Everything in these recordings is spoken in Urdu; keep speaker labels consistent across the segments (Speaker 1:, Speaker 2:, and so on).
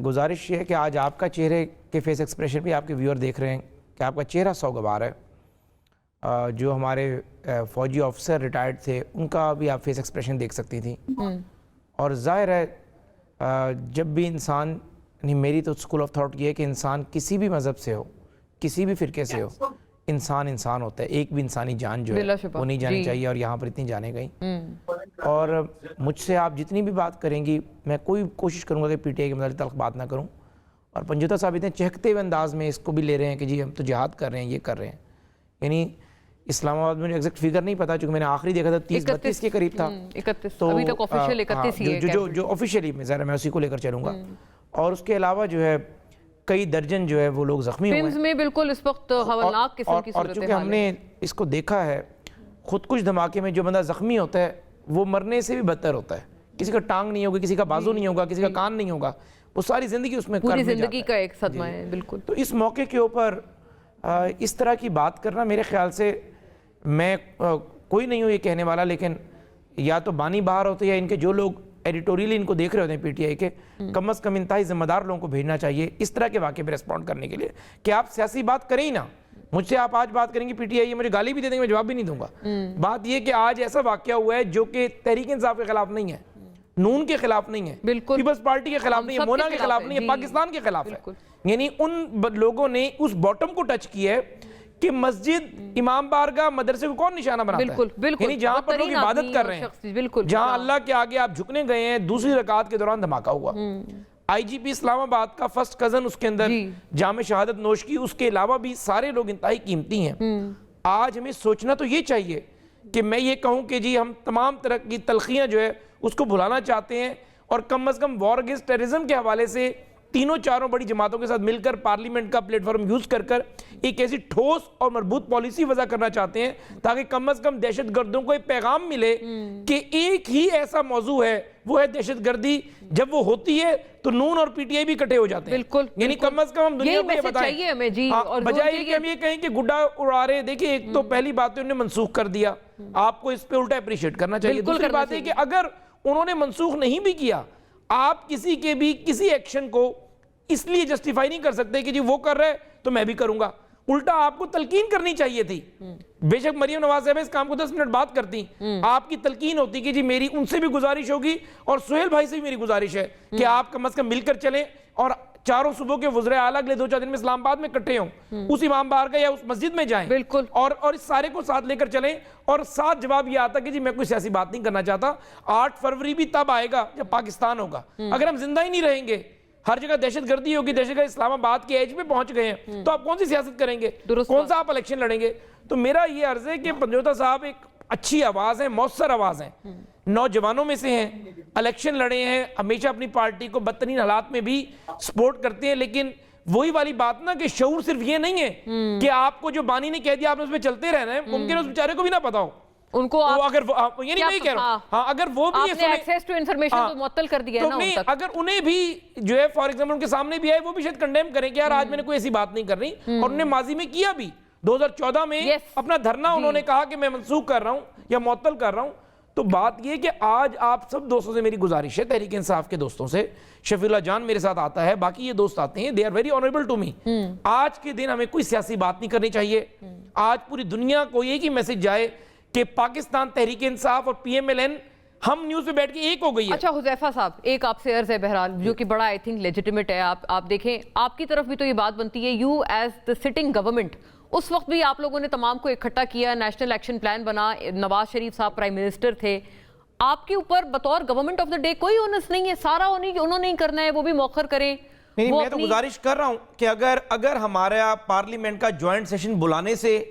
Speaker 1: گزارش یہ ہے کہ آج آپ کا چہرے کے فیس ایکسپریشن بھی آپ کے ویور دیکھ رہے ہیں کہ آپ کا چہرہ سوگوار ہے. جو ہمارے فوجی آفیسر ریٹائرڈ تھے ان کا بھی آپ فیس ایکسپریشن دیکھ سکتی تھیں. اور ظاہر ہے جب بھی انسان، میری تو اسکول آف تھاٹ یہ ہے کہ انسان کسی بھی مذہب سے ہو، کسی بھی فرقے سے ہو، انسان ہوتا ہے. ایک بھی انسانی جان جو ہے وہ نہیں جانی چاہیے، اور یہاں پر اتنی جانیں گئیں. اور مجھ سے آپ جتنی بھی بات کریں گی، میں کوئی کوشش کروں گا کہ پی ٹی آئی کے متعلق تلخ بات نہ کروں. اور پنجوتا صاحب اتنے چہکتے ہوئے انداز میں اس کو بھی لے رہے ہیں کہ جی ہم تو جہاد کر رہے ہیں، یہ کر رہے ہیں. یعنی اسلام آباد میں ایگزیکٹ فگر نہیں پتا، چونکہ میں نے آخری دیکھا تھا 30-32 کے قریب تھا. تو
Speaker 2: ابھی تک آفیشیل 31 ہی ہے
Speaker 1: جو آفیشیلی میں ذرا میں اسی کو لے کر چلوں گا. اور اس کے علاوہ جو ہے کئی درجن جو ہے وہ لوگ زخمی ہوئے ہیں.
Speaker 2: میں بالکل اس وقت ہولناک قسم کی صورت
Speaker 1: اور چونکہ ہم نے اس کو دیکھا ہے، خود کچھ دھماکے میں جو بندہ زخمی ہوتا ہے وہ مرنے سے بھی بدتر ہوتا ہے. کسی کا ٹانگ نہیں ہوگا، کسی کا بازو نہیں ہوگا، کسی کا کان نہیں ہوگا، وہ ساری زندگی اس میں
Speaker 2: پوری زندگی کا ایک صدمہ ہے. بالکل.
Speaker 1: تو اس موقع کے اوپر اس طرح کی بات کرنا میرے خیال سے، میں کوئی نہیں ہوں یہ کہنے والا، لیکن یا تو بانی باہر ہوتے یا ان کے جو لوگ ایڈیٹوریلی ان کو دیکھ رہے ہوتے ہیں پی ٹی آئی کے، کم از کم انتہائی ذمہ دار لوگوں کو بھیجنا چاہیے اس طرح کے واقعے پہ ریسپونڈ کرنے کے لیے کہ آپ سیاسی بات کریں ہی نہ. مجھ سے آپ آج بات کریں گے پی ٹی آئی، مجھے گالی بھی دے دیں گے، میں جواب بھی نہیں دوں گا. بات یہ کہ آج ایسا واقعہ ہوا ہے جو کہ تحریک انصاف کے خلاف نہیں ہے، نون کے خلاف نہیں ہے، پیپلز پارٹی کے خلاف نہیں ہے، مونا کے خلاف نہیں ہے، پاکستان کے خلاف ہے. یعنی ان لوگوں نے اس باٹم کو ٹچ کیا ہے کہ مسجد، امام بارگاہ، مدرسے کو کون نشانہ بناتا ہے؟ یعنی جہاں پر لوگ عبادت کر رہے ہیں، جہاں اللہ کے آگے آپ جھکنے گئے ہیں، دوسری رکعت کے دوران دھماکہ ہوا. آئی جی پی اسلام آباد کا فرسٹ کزن اس کے اندر جام شہادت نوش کی. اس کے علاوہ بھی سارے لوگ انتہائی قیمتی ہیں. آج ہمیں سوچنا تو یہ چاہیے کہ میں یہ کہوں کہ جی ہم تمام طرح کی تلخیاں جو ہے اس کو بھلانا چاہتے ہیں، اور کم از کم وار اگینسٹ ٹیررزم کے حوالے سے تینوں چاروں بڑی جماعتوں کے ساتھ مل کر پارلیمنٹ کا پلیٹ فارم یوز کر ایک ایسی ٹھوس اور مربوط پالیسی وضع کرنا چاہتے ہیں تاکہ کم از کم دہشت گردوں کو ایک پیغام ملے کہ ایک ہی ایسا موضوع ہے، وہ ہے دہشت گردی. جب وہ ہوتی ہے تو نون اور پی ٹی آئی بھی کٹے ہو جاتے ہیں. یعنی کم از کم ہم دنیا کو یہ بتائیں، بجائے یہ کہ ہم یہ کہیں کہ گڈا اڑا رہے. دیکھیں ایک تو پہلی بات انہوں نے منسوخ کر دیا، آپ کو اس پہ الٹا اپریشیٹ کرنا چاہیے. دوسری بات ہے کہ اگر انہوں نے منسوخ نہیں بھی کیا، آپ کسی کے بھی کسی ایکشن کو اس لیے جسٹیفائی نہیں کر سکتے کہ جی وہ کر رہے تو میں بھی کروں گا. الٹا آپ کو تلقین کرنی چاہیے تھی. بے شک مریم نواز صاحب اس کام کو 10 منٹ بات کرتی، آپ کی تلقین ہوتی کہ جی میری ان سے بھی گزارش ہوگی، اور سہیل بھائی سے بھی میری گزارش ہے کہ آپ کم از کم مل کر چلیں، اور چاروں صوبوں کے وزرائے اعلیٰ اگلے 2-4 دن میں اسلام آباد میں کٹھے ہوں، اس امام بارگاہ یا اس مسجد میں جائیں، اور اس سارے کو ساتھ لے کر چلیں. اور ساتھ جواب یہ آتا کہ جی میں کوئی سیاسی بات نہیں کرنا چاہتا. 8 فروری بھی تب آئے گا جب پاکستان ہوگا. اگر ہم زندہ ہی نہیں رہیں گے، ہر جگہ دہشت گردی ہوگی، دہشت گرد اسلام آباد کے ایج پہ پہنچ گئے ہیں، تو آپ کون سی سیاست کریں گے؟ کون سا آپ الیکشن لڑیں گے؟ تو میرا یہ عرض ہے کہ پنجوتا صاحب ایک اچھی آواز ہیں، مؤثر آواز ہیں، نوجوانوں میں سے ہیں، الیکشن لڑے ہیں، ہمیشہ اپنی پارٹی کو بدترین حالات میں بھی سپورٹ کرتے ہیں. لیکن وہی والی بات نا کہ شعور صرف یہ نہیں ہے کہ آپ کو جو بانی نے کہہ دیا آپ نے اس پہ چلتے رہنا ہے. ممکن اس بیچارے کو بھی نہ پتا ہو، ان کو اگر یہ نہیں میں کہہ رہا ہوں، ہاں اگر وہ بھی
Speaker 2: ایکسیس ٹو انفارمیشن تو معطل کر دیا ہے نا ان تک،
Speaker 1: اگر انہیں بھی جو ہے فار ایگزامپل ان کے سامنے بھی آئے، وہ بھی شاید کنڈیم کریں کہ یار آج میں نے کوئی ایسی بات نہیں کرنی. اور انہوں نے ماضی میں کیا بھی، 2014 میں اپنا دھرنا انہوں نے کہا کہ میں منسوخ کر رہا ہوں یا معطل کر رہا ہوں. تو بات یہ کہ آج آپ سب دوستوں سے میری گزارش ہے، تحریک انصاف کے دوستوں سے، شفیع اللہ جان میرے ساتھ آتا ہے، باقی یہ دوست آتے ہیں، they are very honorable to me. آج کے دن ہمیں کوئی سیاسی بات نہیں کرنی چاہیے. آج پوری دنیا کو ایک ہی میسج جائے کہ پاکستان تحریک انصاف اور پی ایم ایل این ہم نیوز پہ بیٹھ کے ایک ہو گئی ہے.
Speaker 2: اچھا حذیفہ صاحب، ایک آپ سے عرض ہے بہرحال جو کہ بڑا آئی تھنک لیجیٹیمیٹ ہے. آپ دیکھیں آپ کی طرف بھی تو یہ بات بنتی ہے، you as the sitting government, اس وقت بھی آپ لوگوں نے تمام کو اکٹھا کیا، نیشنل ایکشن پلان بنا، نواز شریف صاحب پرائم منسٹر تھے، آپ کے اوپر بطور گورنمنٹ آف دا ڈے کوئی اونس نہیں ہے، سارا انہوں نے ہی کرنا ہے، وہ بھی موخر کریں.
Speaker 1: نہیں میں تو گزارش کر رہا ہوں کہ اگر ہمارا پارلیمنٹ کا جوائنٹ سیشن بلانے سے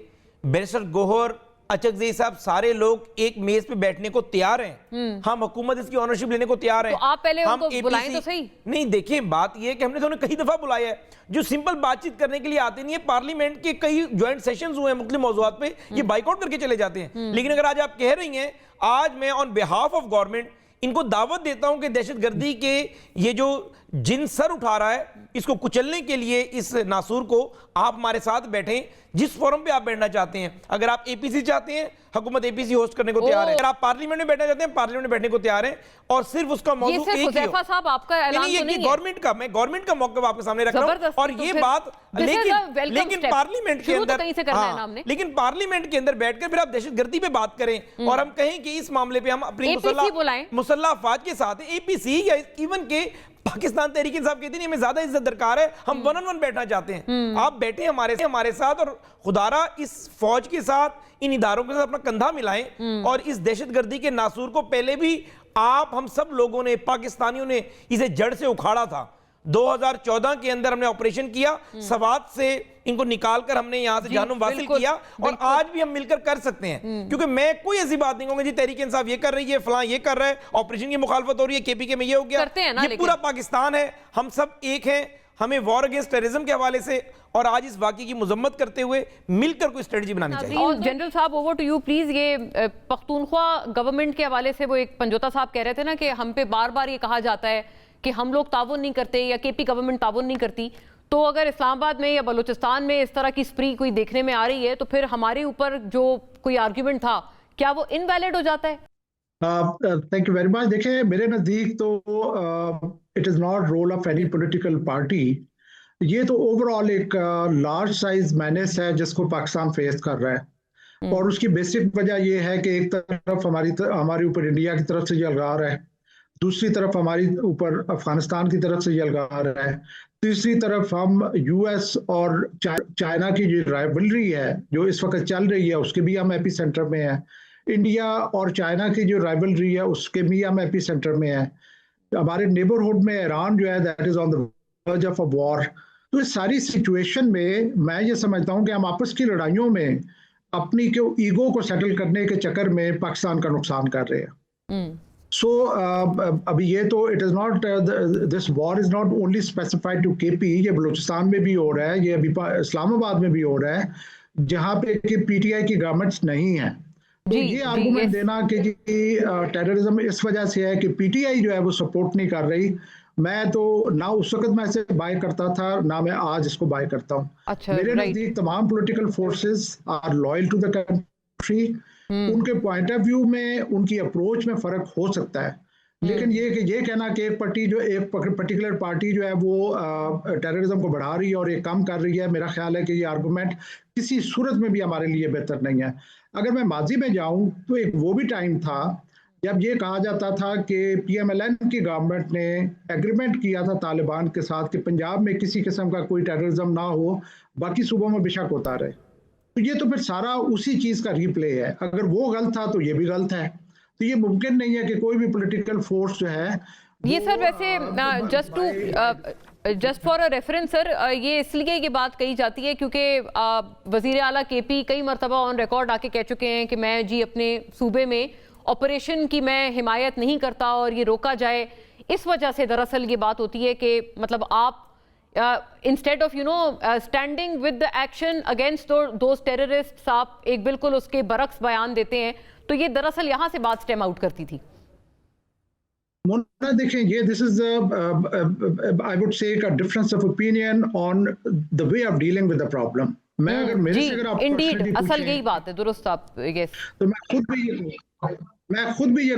Speaker 1: بیرسٹر گوہر، اچکزئی صاحب، سارے لوگ ایک میز پہ بیٹھنے کو تیار ہیں، ہم حکومت اس کی آنرشپ لینے کو تیار ہیں.
Speaker 2: تو آپ پہلے ان کو بلائیں تو صحیح.
Speaker 1: نہیں دیکھیں بات یہ ہے کہ ہم نے تو انہیں کئی دفعہ بلایا ہے، جو سمپل بات چیت کرنے کے لیے آتے نہیں ہے. پارلیمنٹ کے کئی جوائنٹ سیشنز ہوئے ہیں مختلف موضوعات پہ، یہ بائیک آؤٹ کر کے چلے جاتے ہیں. لیکن اگر آج آپ کہہ رہی ہیں، آج میں آن بیہاف آف گورنمنٹ ان کو دعوت دیتا ہوں کہ دہشت گردی کے یہ جو جن سر اٹھا رہا ہے اس کو کچلنے کے لیے اس ناسور کو آپ ہمارے ساتھ بیٹھیں جس فورم پہ آپ بیٹھنا چاہتے ہیں. اگر آپ اے پی سی چاہتے ہیں حکومت اے پی سی ہوسٹ کرنے کو تیار ہے, اگر آپ پارلیمنٹ میں بیٹھنا چاہتے ہیں پارلیمنٹ میں بیٹھنے کو تیار ہیں, اور صرف اس کا موضوع ایک ہی ہو.
Speaker 2: حذیفہ صاحب آپ کا اعلان تو نہیں ہے
Speaker 1: گورنمنٹ کا, میں گورنمنٹ کا موقف آپ کے سامنے رکھ رہا ہوں, اور یہ بات لیکن پارلیمنٹ کے اندر, لیکن پارلیمنٹ کے اندر بیٹھ کر پھر آپ دہشت گردی پہ بات کریں اور ہم کہیں کہ اس معاملے پہ ہم اپنی مسلح افواج کے ساتھ اے پی سی یا ایون کے پاکستان تحریک انصاف کہتے ہیں ہمیں زیادہ عزت درکار ہے, ہم ون آن ون بیٹھنا چاہتے ہیں. آپ بیٹھیں ہمارے ساتھ, اور خدا را اس فوج کے ساتھ ان اداروں کے ساتھ اپنا کندھا ملائیں, اور اس دہشت گردی کے ناسور کو پہلے بھی آپ ہم سب لوگوں نے, پاکستانیوں نے اسے جڑ سے اکھاڑا تھا. 2014 کے اندر ہم نے آپریشن کیا, سوات سے ان کو نکال کر ہم نے یہاں سے جہنم واصل کیا, اور آج بھی ہم مل کر سکتے ہیں. کیونکہ میں کوئی ایسی بات نہیں کہوں گا جی تحریک انصاف یہ کر رہی ہے, فلاں یہ کر رہا ہے, آپریشن کی مخالفت ہو رہی ہے, کے پی کے میں یہ ہو گیا. یہ پورا پاکستان ہے, ہم سب ایک ہیں. ہمیں وار اگینسٹ ٹیررزم کے حوالے سے اور آج اس واقعے کی مذمت کرتے ہوئے مل کر کوئی اسٹریٹجی بنانی چاہیے.
Speaker 2: جنرل صاحب اوور ٹو یو پلیز. یہ پختونخوا گورنمنٹ کے حوالے سے وہ ایک پنجوتا صاحب کہہ رہے تھے نا کہ ہم پہ بار بار یہ کہا جاتا ہے کہ ہم لوگ تعاون نہیں کرتے یا کے پی گورنمنٹ تعاون نہیں کرتی, تو اگر اسلام آباد میں یا بلوچستان میں اس طرح کی اسپری کوئی دیکھنے میں آ رہی ہے تو پھر ہمارے اوپر جو کوئی آرگیومنٹ تھا کیا وہ انویلڈ ہو جاتا ہے؟
Speaker 3: Thank you very much. دیکھیں میرے نزدیک تو it is not role of any political party. یہ تو اوور آل ایک لارج سائز مینس ہے جس کو پاکستان فیس کر رہا ہے, اور اس کی بیسک وجہ یہ ہے کہ ایک طرف ہمارے اوپر انڈیا کی طرف سے یہ الغار ہے, دوسری طرف ہماری اوپر افغانستان کی طرف سے یہ الغار ہے, تیسری طرف ہم یو ایس اور چائنا کی جو رائیولری ہے جو اس وقت چل رہی ہے اس کے بھی ہم ایپی سینٹر میں ہیں, انڈیا اور چائنا کی جو رائیولری ہے اس کے بھی ہم ایپی سینٹر میں ہیں, ہمارے نیبرہڈ میں ایران جو ہے that is on the ورج of اے وار. تو اس ساری سچویشن میں یہ سمجھتا ہوں کہ ہم آپس کی لڑائیوں میں اپنی ایگو کو سیٹل کرنے کے چکر میں پاکستان کا نقصان کر رہے ہیں. سو ابھی یہ تو it is not this war is not only specified to K P, یہ بلوچستان میں بھی ہو رہا ہے, یہ ابھی اسلام آباد میں بھی ہو رہا ہے جہاں پہ کہ پی ٹی آئی کی گورنمنٹس نہیں ہیں. تو یہ آرگومنٹ دینا کہ ٹیررزم اس وجہ سے ہے کہ پی ٹی آئی جو ہے وہ سپورٹ نہیں کر رہی, میں تو نہ اس وقت میں اسے بائی کرتا تھا نہ میں آج اس کو بائی کرتا ہوں. میرے نزدیک تمام political forces are loyal to the country. ان کے پوائنٹ آف ویو میں ان کی اپروچ میں فرق ہو سکتا ہے, لیکن یہ کہنا کہ ایک پرٹیکولر پارٹی جو ہے وہ ٹیررزم کو بڑھا رہی ہے اور یہ کم کر رہی ہے, میرا خیال ہے کہ یہ آرگومنٹ کسی صورت میں بھی ہمارے لیے بہتر نہیں ہے. اگر میں ماضی میں جاؤں تو ایک وہ بھی ٹائم تھا جب یہ کہا جاتا تھا کہ پی ایم ایل این کی گورنمنٹ نے ایگریمنٹ کیا تھا طالبان کے ساتھ کہ پنجاب میں کسی قسم کا کوئی ٹیررزم نہ ہو, باقی صوبوں میں بے شک ہوتا رہے. تو یہ تو پھر سارا اسی چیز کا ری پلے ہے. اگر وہ غلط تھا تو یہ بھی غلط ہے. تو یہ ممکن نہیں ہے کہ کوئی بھی پولیٹیکل فورس جو ہے
Speaker 2: یہ سر ویسے جسٹ فار اے ریفرنس سر, یہ اس لیے یہ بات کہی جاتی ہے کیونکہ وزیر اعلیٰ کے پی کئی مرتبہ آن ریکارڈ آ کے کہہ چکے ہیں کہ میں جی اپنے صوبے میں آپریشن کی میں حمایت نہیں کرتا اور یہ روکا جائے. اس وجہ سے دراصل یہ بات ہوتی ہے کہ مطلب آپ instead of standing with the action against those terrorist آپ ایک بالکل اس کے برعکس بیان دیتے ہیں, تو یہ دراصل یہاں سے بات سٹیم آؤٹ کرتی تھی.
Speaker 3: مولانا دیکھیں یہ this is I would say a difference of opinion on the way of dealing with the problem. میں اگر میرے سے اگر آپ
Speaker 2: انڈیڈ اصل یہی بات ہے, درست آپ یس.
Speaker 3: تو میں خود بھی یہ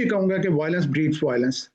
Speaker 3: کہوں گا کہ وائلنس بریڈس وائلنس.